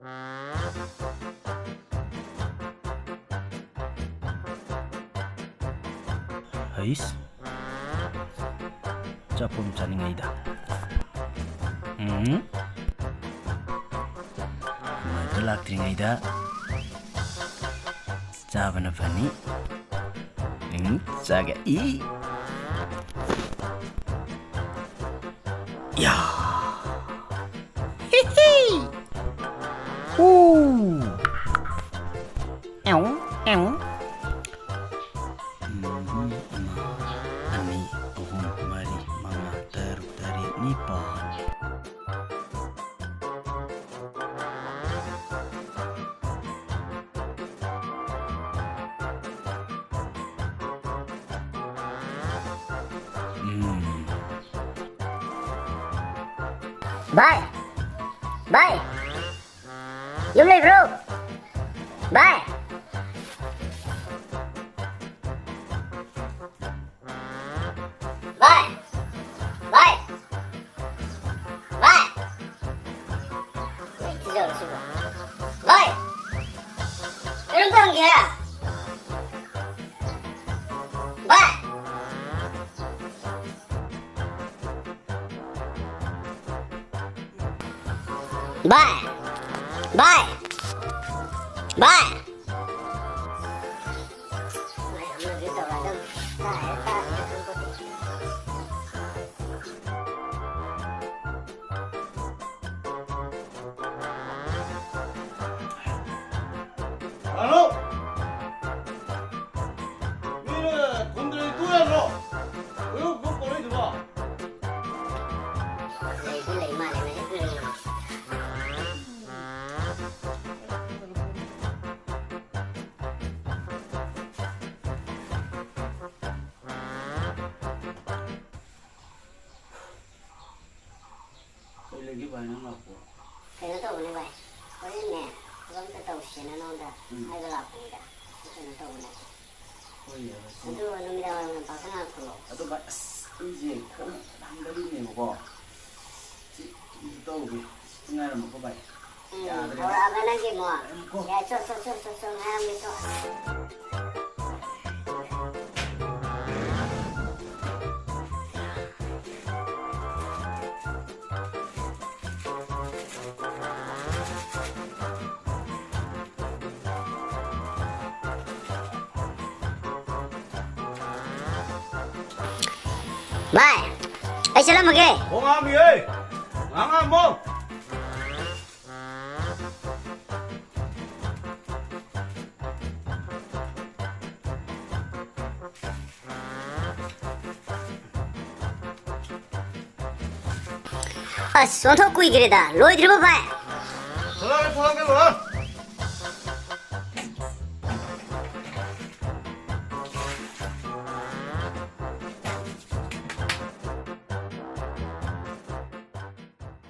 Hais Capum caningayda Madu laktringayda Cabana fani Saga I Ya Hihi Ew Ew Ani Uhum Mari Mama Taruh Dari Nippon Bye. Bye. You leave, bro. Bye. Bye. Bye. Bye. Bye. 이런 거 게. Bye. Bye. Bye. Bye. Alo. Mira, contra el tuyo. Yo con por ahí va. Đây là cái bài nó ngọc của. Thì nó tàu như vậy. Có những nè, giống cái tàu xịn nó non ra. Hay là lọc cũng đã. Cái nó tàu này. Ôi giời. Itu nó mi daw ng pasangan ko. Ato ba? Easy. Ang dali niya mo ko. Ito okay. Nga naman ko ba? Ora ba lagi mo? Ya, so ngayon ito. Bye. Ay, sila mag-e. O nga mi eh. Nga mo. 손톱 구이 길이다. 로이 들어봐. 돌아가 돌아.